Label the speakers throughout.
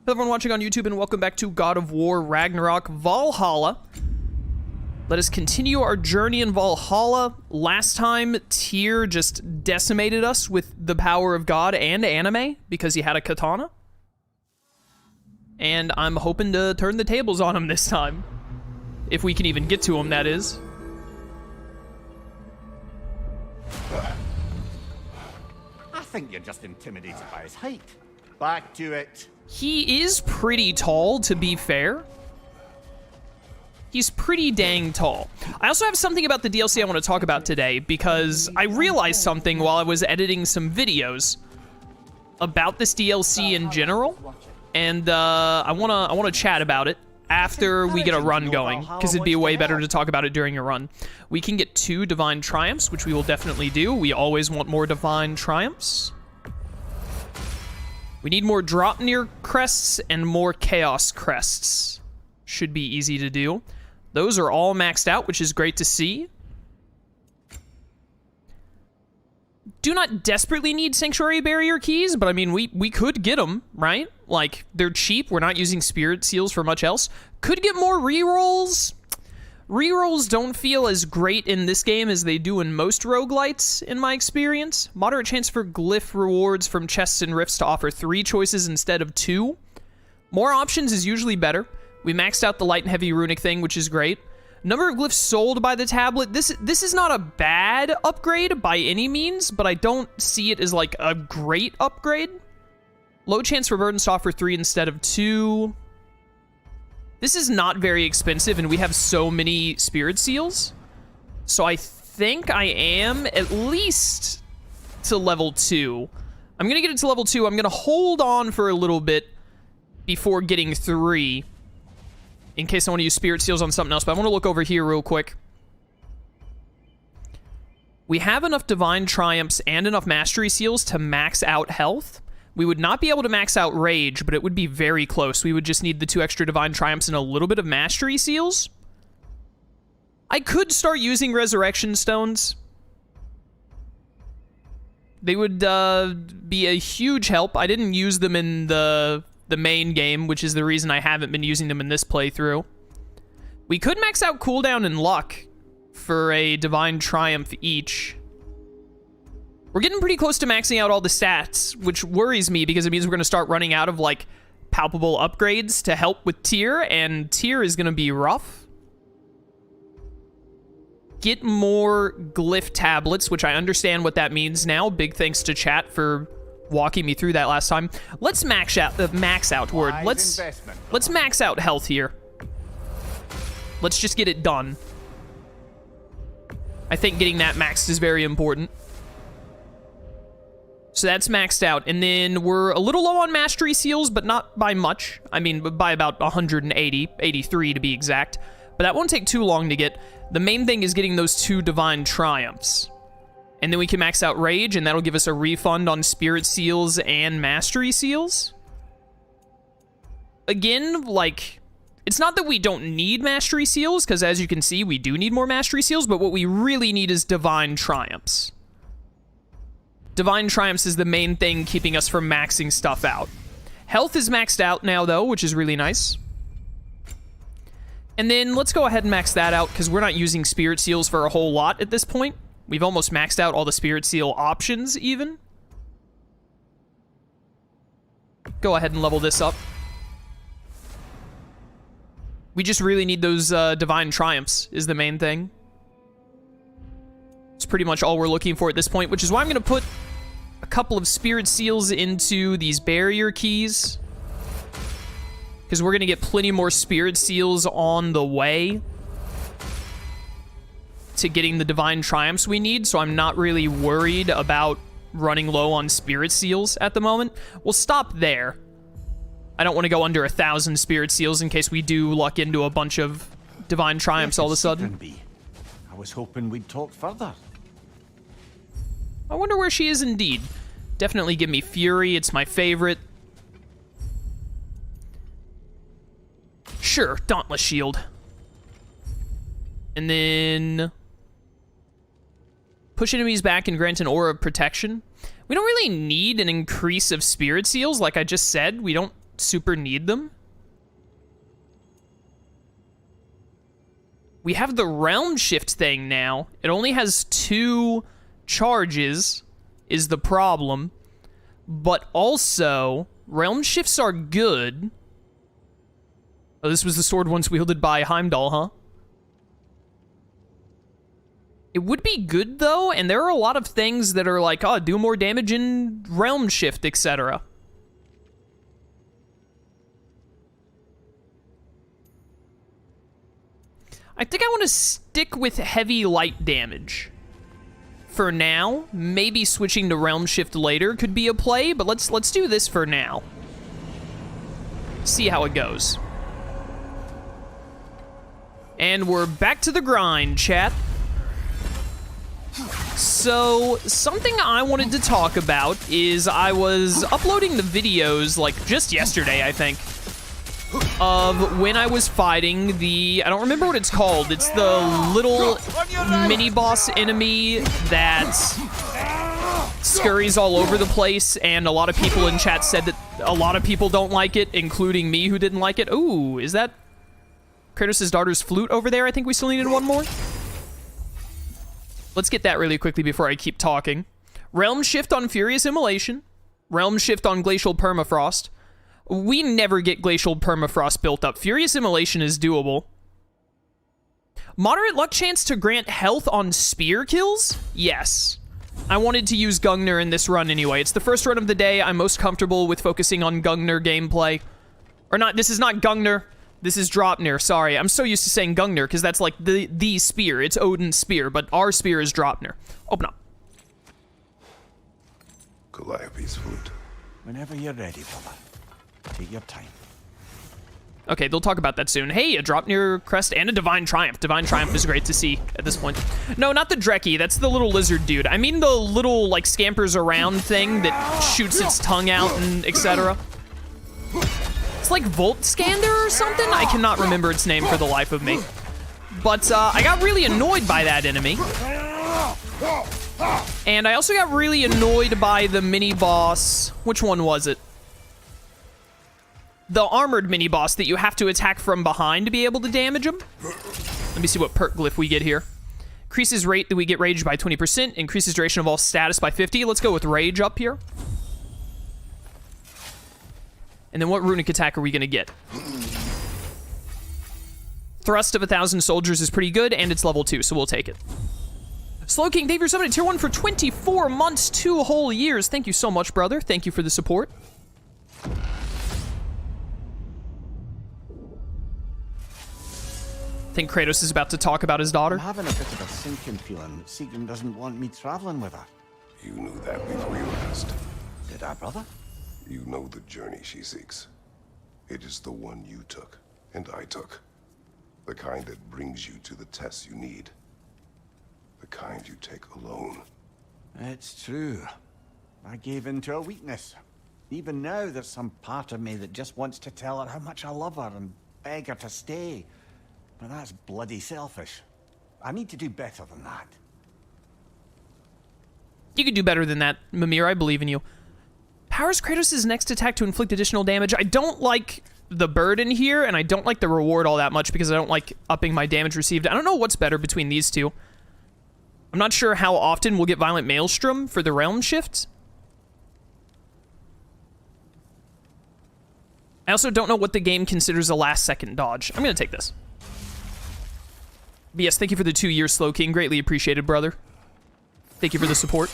Speaker 1: Hello everyone watching on YouTube, and welcome back to God of War Ragnarok Valhalla. Let us continue our journey in Valhalla. Last time, Tyr just decimated us with the power of God and anime because he had a katana. And I'm hoping to turn the tables on him this time. If we can even get to him, that is.
Speaker 2: I think you're just intimidated by his height. Back to it.
Speaker 1: He is pretty tall, to be fair. He's pretty dang tall. I also have something about the DLC I want to talk about today, because I realized something while I was editing some videos about this DLC in general, and I wanna chat about it after we get a run going, because it'd be way better to talk about it during a run. We can get 2 Divine Triumphs, which we will definitely do. We always want more Divine Triumphs. We need more Draupnir crests and more Chaos crests. Should be easy to do. Those are all maxed out, which is great to see. Do not desperately need Sanctuary Barrier keys, but I mean, we could get them, right? Like, they're cheap. We're not using Spirit Seals for much else. Could get more rerolls. Rerolls don't feel as great in this game as they do in most roguelites, in my experience. Moderate chance for glyph rewards from chests and rifts to offer 3 choices instead of 2. More options is usually better. We maxed out the light and heavy runic thing, which is great. Number of glyphs sold by the tablet. This is not a bad upgrade by any means, but I don't see it as like a great upgrade. Low chance for burdens to offer 3 instead of 2. This is not very expensive, and we have so many Spirit Seals. So I think I am at least to level 2. I'm going to get it to level 2. I'm going to hold on for a little bit before getting 3, in case I want to use Spirit Seals on something else. But I want to look over here real quick. We have enough Divine Triumphs and enough Mastery Seals to max out health. We would not be able to max out Rage, but it would be very close. We would just need the 2 extra Divine Triumphs and a little bit of Mastery Seals. I could start using Resurrection Stones. They would be a huge help. I didn't use them in the main game, which is the reason I haven't been using them in this playthrough. We could max out cooldown and luck for a Divine Triumph each. We're getting pretty close to maxing out all the stats, which worries me because it means we're going to start running out of, like, palpable upgrades to help with Tyr, and Tyr is going to be rough. Get more glyph tablets, which I understand what that means now. Big thanks to chat for walking me through that last time. Let's max out the max out word. Let's max out health here. Let's just get it done. I think getting that maxed is very important. So that's maxed out. And then we're a little low on Mastery Seals, but not by much. I mean, by about 180, 83 to be exact. But that won't take too long to get. The main thing is getting those 2 Divine Triumphs. And then we can max out Rage, and that'll give us a refund on Spirit Seals and Mastery Seals. Again, like, it's not that we don't need Mastery Seals, because as you can see, we do need more Mastery Seals, but what we really need is Divine Triumphs. Divine Triumphs is the main thing keeping us from maxing stuff out. Health is maxed out now, though, which is really nice. And then let's go ahead and max that out, because we're not using Spirit Seals for a whole lot at this point. We've almost maxed out all the Spirit Seal options, even. Go ahead and level this up. We just really need those Divine Triumphs, is the main thing. It's pretty much all we're looking for at this point, which is why I'm going to put a couple of Spirit Seals into these barrier keys, because we're going to get plenty more Spirit Seals on the way to getting the Divine Triumphs we need, so I'm not really worried about running low on Spirit Seals at the moment. We'll stop there. I don't want to go under 1,000 Spirit Seals in case we do luck into a bunch of Divine Triumphs all of a sudden.
Speaker 2: I was hoping we'd talk further.
Speaker 1: I wonder where she is indeed. Definitely give me Fury. It's my favorite. Sure, Dauntless Shield. And then push enemies back and grant an aura of protection. We don't really need an increase of Spirit Seals, like I just said. We don't super need them. We have the realm shift thing now. It only has 2 charges, is the problem. But also, realm shifts are good. Oh, this was the sword once wielded by Heimdall, huh? It would be good, though, and there are a lot of things that are like, oh, do more damage in realm shift, etc. I think I want to stick with heavy light damage. For now, maybe switching to realm shift later could be a play, but let's do this for now. See how it goes. And we're back to the grind, chat. So, something I wanted to talk about is I was uploading the videos, like, just yesterday, I think, of when I was fighting the... I don't remember what it's called. It's the little mini-boss enemy that scurries all over the place, and a lot of people in chat said that a lot of people don't like it, including me who didn't like it. Ooh, is that Kratos' daughter's flute over there? I think we still needed one more. Let's get that really quickly before I keep talking. Realm shift on Furious Immolation. Realm shift on Glacial Permafrost. We never get Glacial Permafrost built up. Furious Immolation is doable. Moderate luck chance to grant health on spear kills? Yes. I wanted to use Gungnir in this run anyway. It's the first run of the day. I'm most comfortable with focusing on Gungnir gameplay. Or not, this is not Gungnir. This is Draupnir, sorry. I'm so used to saying Gungnir because that's like the spear. It's Odin's spear, but our spear is Draupnir. Open up.
Speaker 3: Calliope's flute.
Speaker 2: Whenever you're ready, brother. Take your time.
Speaker 1: Okay, they'll talk about that soon. Hey, a Draupnir crest and a Divine Triumph. Divine Triumph is great to see at this point. No, not the Dreki. That's the little lizard dude. I mean the little, like, scampers around thing that shoots its tongue out and etc. It's like Voltskander or something? I cannot remember its name for the life of me. But I got really annoyed by that enemy. And I also got really annoyed by the mini-boss. Which one was it? The armored mini-boss that you have to attack from behind to be able to damage him. Let me see what perk glyph we get here. Increases rate that we get rage by 20%. Increases duration of all status by 50. Let's go with rage up here. And then what runic attack are we going to get? Thrust of 1,000 soldiers is pretty good, and it's level 2, so we'll take it. Slow King, thank you for summoning tier 1 for 24 months, 2 whole years. Thank you so much, brother. Thank you for the support. I think Kratos is about to talk about his daughter.
Speaker 2: I'm having a bit of a sinking feeling that Sigrun doesn't want me traveling with her.
Speaker 3: You knew that before you asked.
Speaker 2: Did I, brother?
Speaker 3: You know the journey she seeks. It is the one you took, and I took. The kind that brings you to the tests you need. The kind you take alone.
Speaker 2: It's true. I gave in to her weakness. Even now, there's some part of me that just wants to tell her how much I love her and beg her to stay. But that's bloody selfish. I need to do better than that.
Speaker 1: You can do better than that, Mimir. I believe in you. Powers Kratos' next attack to inflict additional damage. I don't like the burden here, and I don't like the reward all that much because I don't like upping my damage received. I don't know what's better between these two. I'm not sure how often we'll get Violent Maelstrom for the realm shift. I also don't know what the game considers a last-second dodge. I'm going to take this. But yes, thank you for the 2 years, Slow King. Greatly appreciated, brother. Thank you for the support.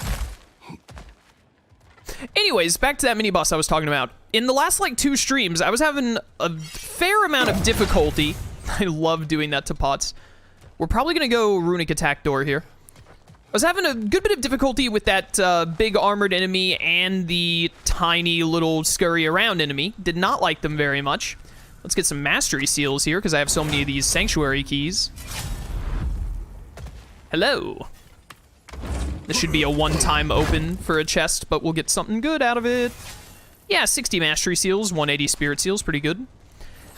Speaker 1: Anyways, back to that mini-boss I was talking about. In the last, like, 2 streams, I was having a fair amount of difficulty. I love doing that to pots. We're probably going to go Runic Attack Door here. I was having a good bit of difficulty with that big armored enemy and the tiny little scurry-around enemy. Did not like them very much. Let's get some Mastery Seals here, because I have so many of these Sanctuary Keys. Hello. This should be a one-time open for a chest, but we'll get something good out of it. Yeah, 60 Mastery Seals, 180 Spirit Seals, pretty good.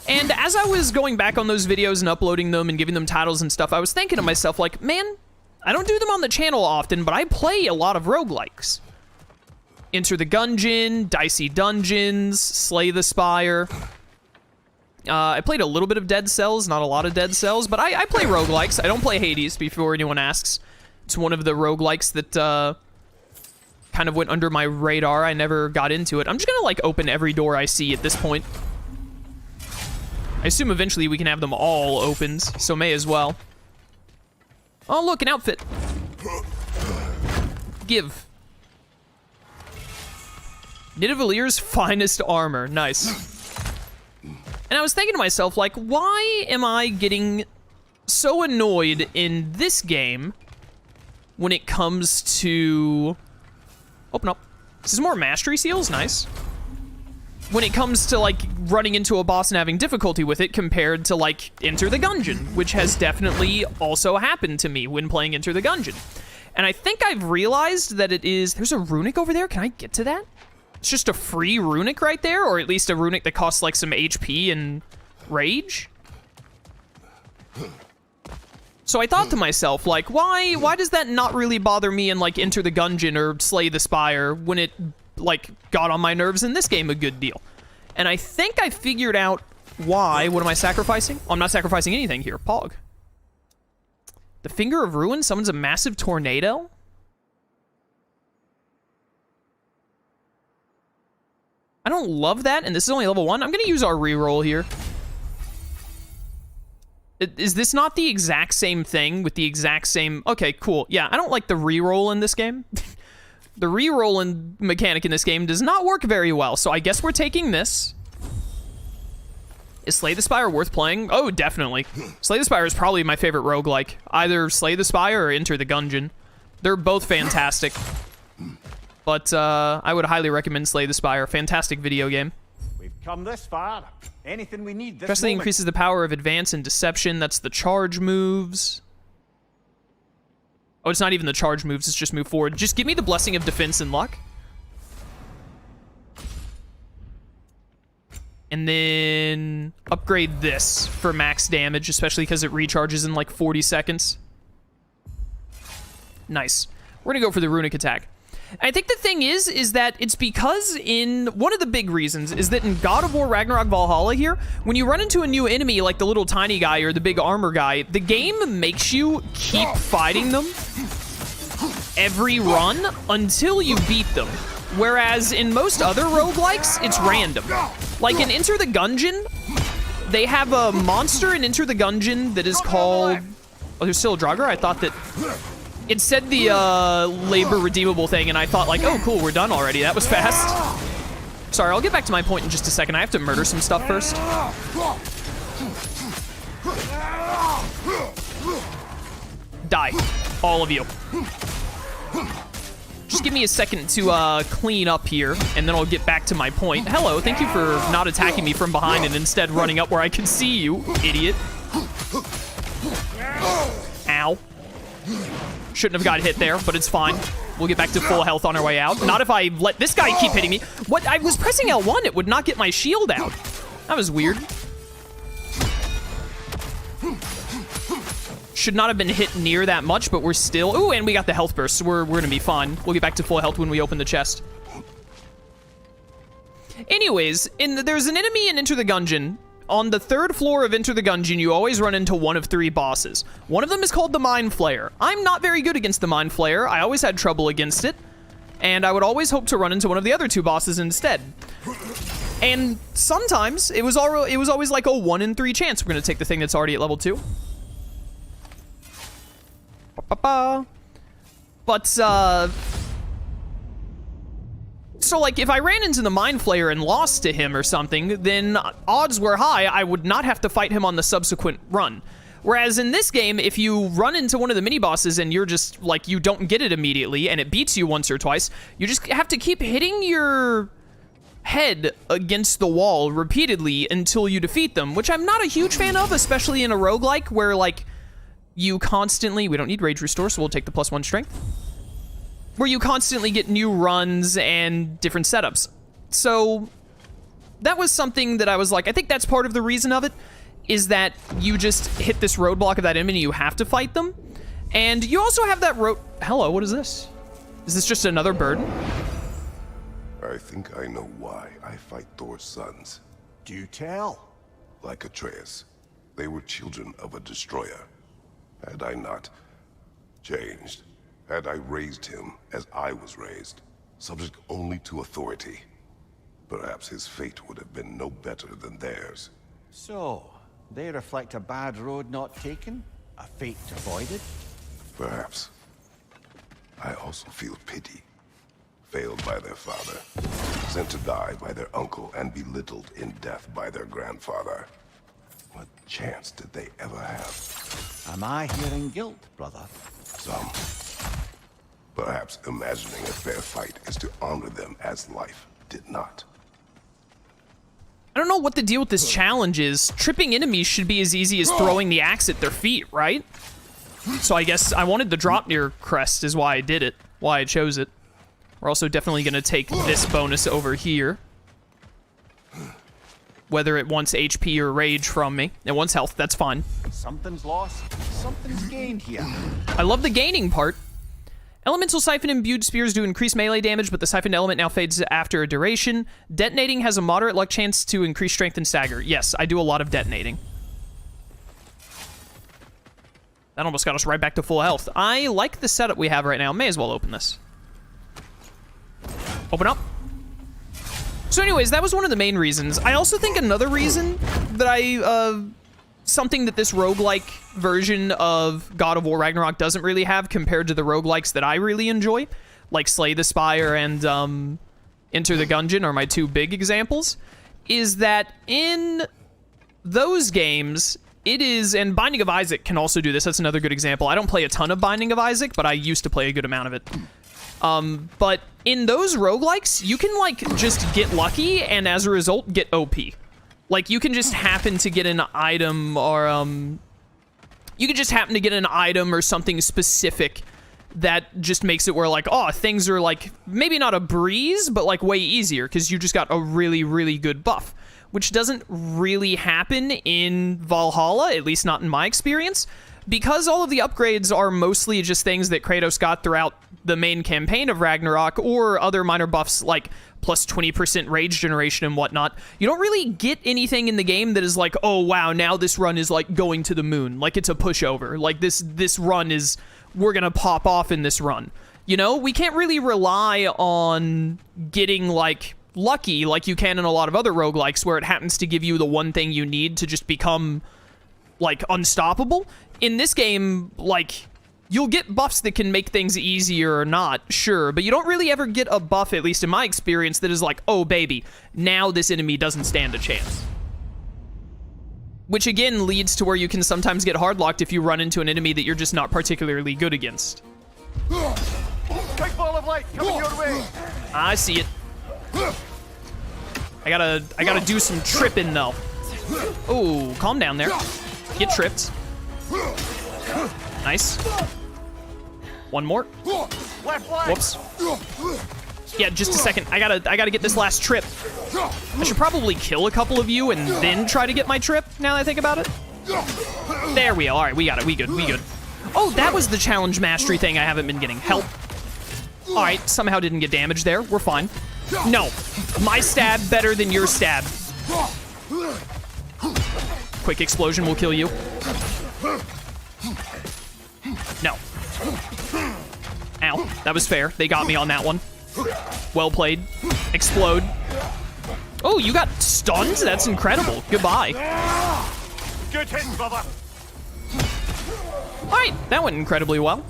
Speaker 1: And as I was going back on those videos and uploading them and giving them titles and stuff, I was thinking to myself, like, man, I don't do them on the channel often, but I play a lot of roguelikes. Enter the Gungeon, Dicey Dungeons, Slay the Spire. I played a little bit of Dead Cells, not a lot of Dead Cells, but I play roguelikes. I don't play Hades, before anyone asks. It's one of the roguelikes that kind of went under my radar. I never got into it. I'm just gonna, like, open every door I see at this point. I assume eventually we can have them all opened, so may as well. Oh, look, an outfit. Give. Nidavelir's finest armor. Nice. And I was thinking to myself, like, why am I getting so annoyed in this game when it comes to... Open up. This is more mastery seals. Nice. When it comes to, like, running into a boss and having difficulty with it compared to, like, Enter the Gungeon, which has definitely also happened to me when playing Enter the Gungeon. And I think I've realized that it is... There's a runic over there. Can I get to that? It's just a free runic right there, or at least a runic that costs, like, some HP and rage. So I thought to myself, like, why does that not really bother me in, like, Enter the Gungeon or Slay the Spire when it, like, got on my nerves in this game a good deal? And I think I figured out why. What am I sacrificing? Oh, I'm not sacrificing anything here. Pog. The Finger of Ruin summons a massive tornado? I don't love that, and this is only level 1. I'm gonna use our reroll here. Is this not the exact same thing with the exact same... Okay, cool. Yeah, I don't like the reroll in this game. The reroll mechanic in this game does not work very well, so I guess we're taking this. Is Slay the Spire worth playing? Oh, definitely. Slay the Spire is probably my favorite roguelike. Either Slay the Spire or Enter the Gungeon. They're both fantastic. But I would highly recommend Slay the Spire. Fantastic video game.
Speaker 2: We've come this far. Anything we need this
Speaker 1: Especially
Speaker 2: moment.
Speaker 1: increases the power of advance and deception. That's the charge moves. Oh, it's not even the charge moves. It's just move forward. Just give me the blessing of defense and luck. And then upgrade this for max damage, especially because it recharges in like 40 seconds. Nice. We're gonna go for the runic attack. I think the thing is that it's because one of the big reasons is that in God of War Ragnarok Valhalla here, when you run into a new enemy like the little tiny guy or the big armor guy, the game makes you keep fighting them every run until you beat them. Whereas in most other roguelikes, it's random. Like in Enter the Gungeon, they have a monster in Enter the Gungeon that is called... Oh, there's still a Draugr? I thought that... It said the labor redeemable thing, and I thought like, oh, cool, we're done already. That was fast. Sorry, I'll get back to my point in just a second. I have to murder some stuff first. Die, all of you. Just give me a second to clean up here, and then I'll get back to my point. Hello, thank you for not attacking me from behind and instead running up where I can see you, idiot. Ow. Shouldn't have got hit there, but it's fine. We'll get back to full health on our way out. Not if I let this guy keep hitting me. What? I was pressing L1, it would not get my shield out. That was weird. Should not have been hit near that much, but we're still... Ooh, and we got the health burst, so we're gonna be fine. We'll get back to full health when we open the chest. Anyways, there's an enemy in Enter the Gungeon. On the 3rd floor of Enter the Gungeon, you always run into one of 3 bosses. One of them is called the Mind Flayer. I'm not very good against the Mind Flayer. I always had trouble against it. And I would always hope to run into one of the other 2 bosses instead. And sometimes, it was always like a 1 in 3 chance. We're going to take the thing that's already at level 2. But, so, like, if I ran into the Mind Flayer and lost to him or something, then odds were high I would not have to fight him on the subsequent run. Whereas in this game, if you run into one of the mini-bosses and you're just, like, you don't get it immediately and it beats you once or twice, you just have to keep hitting your head against the wall repeatedly until you defeat them, which I'm not a huge fan of, especially in a roguelike where, like, you constantly... We don't need Rage Restore, so we'll take the +1 strength. Where you constantly get new runs and different setups. So that was something that I was like, I think that's part of the reason of it, is that you just hit this roadblock of that enemy and you have to fight them. And you also have that Hello, what is this? Is this just another burden?
Speaker 3: I think I know why I fight Thor's sons.
Speaker 2: Do tell.
Speaker 3: Like Atreus, they were children of a destroyer. Had I not changed, had I raised him as I was raised, subject only to authority, perhaps his fate would have been no better than theirs.
Speaker 2: So, they reflect a bad road not taken? A fate avoided?
Speaker 3: Perhaps. I also feel pity. Failed by their father, sent to die by their uncle, and belittled in death by their grandfather. What chance did they ever have?
Speaker 2: Am I hearing guilt, brother?
Speaker 3: Some. Perhaps imagining a fair fight is to honor them as life did not.
Speaker 1: I don't know what the deal with this challenge is. Tripping enemies should be as easy as throwing the axe at their feet, right? So I guess I wanted the drop near crest is why I did it, why I chose it. We're also definitely going to take this bonus over here. Whether it wants HP or rage from me. It wants health, that's fine.
Speaker 2: Something's lost, something's gained here.
Speaker 1: I love the gaining part. Elemental Siphon imbued spears do increase melee damage, but the siphoned element now fades after a duration. Detonating has a moderate luck chance to increase strength and stagger. Yes, I do a lot of detonating. That almost got us right back to full health. I like the setup we have right now. May as well open this. Open up. So anyways, that was one of the main reasons. I also think another reason that something that this roguelike version of God of War Ragnarok doesn't really have compared to the roguelikes that I really enjoy, like Slay the Spire and Enter the Gungeon are my two big examples, is that in those games, it is, and Binding of Isaac can also do this, that's another good example. I don't play a ton of Binding of Isaac, but I used to play a good amount of it. But in those roguelikes, you can, like, just get lucky, and as a result, get OP. Like, you can just happen to get an item, or, you can just happen to get an item or something specific that just makes it where, like, oh, things are, like, maybe not a breeze, but, like, way easier, because you just got a really, really good buff, which doesn't really happen in Valhalla, at least not in my experience, because all of the upgrades are mostly just things that Kratos got throughout the main campaign of Ragnarok, or other minor buffs like plus 20% rage generation and whatnot. You don't really get anything in the game that is like, oh wow, now this run is like going to the moon, like it's a pushover, like this run is, we're gonna pop off in this run. You know, we can't really rely on getting like lucky like you can in a lot of other roguelikes where it happens to give you the one thing you need to just become like unstoppable. In this game, like, you'll get buffs that can make things easier or not, sure, but you don't really ever get a buff, at least in my experience, that is like, oh baby, now this enemy doesn't stand a chance. Which again leads to where you can sometimes get hardlocked if you run into an enemy that you're just not particularly good against.
Speaker 2: Big ball of light coming your way.
Speaker 1: I see it. I gotta do some tripping though. Oh, calm down there. Get tripped. Nice. One more. Whoops. Yeah, just a second. I gotta get this last trip. I should probably kill a couple of you and then try to get my trip, now that I think about it. There we go. Alright, we got it. We good. Oh, that was the challenge mastery thing I haven't been getting. Help. Alright, somehow didn't get damaged there. We're fine. No. My stab better than your stab. Quick explosion will kill you. No. Ow. That was fair. They got me on that one. Well played. Explode. Oh, you got stunned? That's incredible. Goodbye.
Speaker 2: Good hit, brother.
Speaker 1: Alright, that went incredibly well.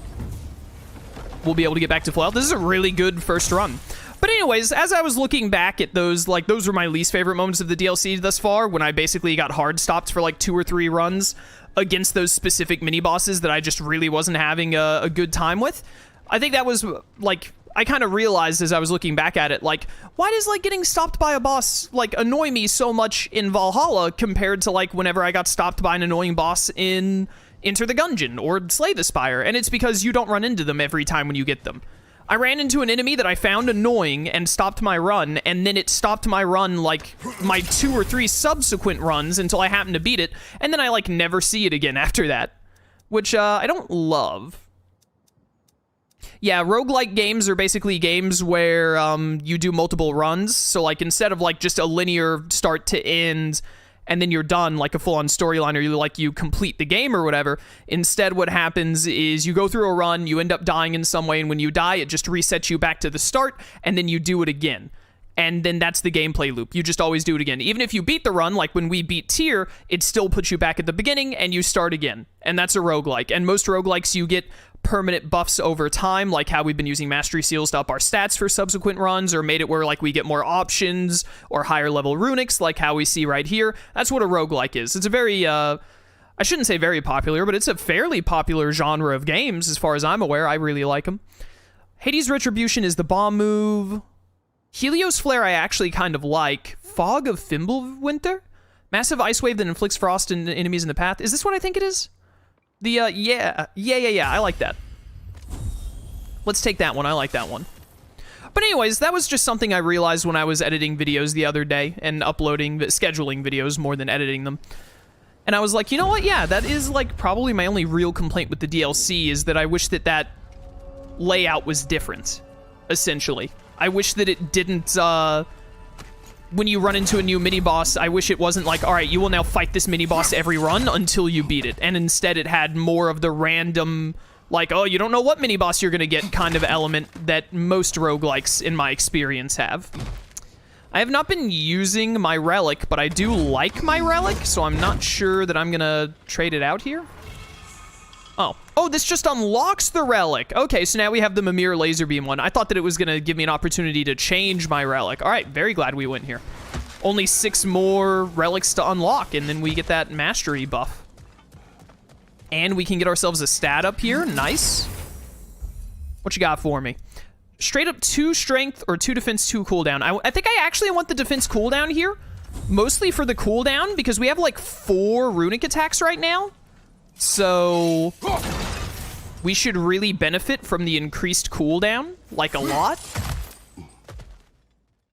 Speaker 1: We'll be able to get back to full health. This is a really good first run. But anyways, as I was looking back at those, like, those were my least favorite moments of the DLC thus far, when I basically got hard stopped for like 2 or 3 runs against those specific mini-bosses that I just really wasn't having a good time with. I think that was, like, I kind of realized as I was looking back at it, like, why does, like, getting stopped by a boss, like, annoy me so much in Valhalla compared to, like, whenever I got stopped by an annoying boss in Enter the Gungeon or Slay the Spire? And it's because you don't run into them every time when you get them. I ran into an enemy that I found annoying and stopped my run, and then it stopped my run, like, my 2 or 3 subsequent runs until I happened to beat it, and then I, like, never see it again after that. Which, I don't love. Yeah, roguelike games are basically games where you do multiple runs. So, like, instead of, like, just a linear start to end and then you're done, like a full-on storyline, or you complete the game or whatever, instead what happens is you go through a run, you end up dying in some way, and when you die, it just resets you back to the start, and then you do it again. And then that's the gameplay loop. You just always do it again. Even if you beat the run, like when we beat Tyr, it still puts you back at the beginning, and you start again. And that's a roguelike. And most roguelikes, you get permanent buffs over time, like how we've been using mastery seals to up our stats for subsequent runs, or made it where like we get more options or higher level runics, like how we see right here. That's what a roguelike is. It's a very, I shouldn't say very popular, but it's a fairly popular genre of games as far as I'm aware. I really like them. Hades Retribution is the bomb move. Helios Flare I actually kind of like. Fog of Fimbulwinter? Massive ice wave that inflicts frost on enemies in the path. Is this what I think it is? The, yeah, I like that. Let's take that one, I like that one. But anyways, that was just something I realized when I was editing videos the other day, and scheduling videos more than editing them. And I was like, you know what, yeah, that is, like, probably my only real complaint with the DLC, is that I wish that that layout was different, essentially. I wish that it didn't, when you run into a new mini-boss, I wish it wasn't like, alright, you will now fight this mini-boss every run until you beat it. And instead it had more of the random, like, oh, you don't know what mini-boss you're gonna get kind of element that most roguelikes, in my experience, have. I have not been using my relic, but I do like my relic, so I'm not sure that I'm gonna trade it out here. Oh, this just unlocks the relic. Okay, so now we have the Mimir laser beam one. I thought that it was gonna give me an opportunity to change my relic. All right, very glad we went here. Only 6 more relics to unlock, and then we get that mastery buff. And we can get ourselves a stat up here. Nice. What you got for me? Straight up 2 strength or 2 defense, 2 cooldown. I think I actually want the defense cooldown here. Mostly for the cooldown, because we have like 4 runic attacks right now. So we should really benefit from the increased cooldown, like a lot.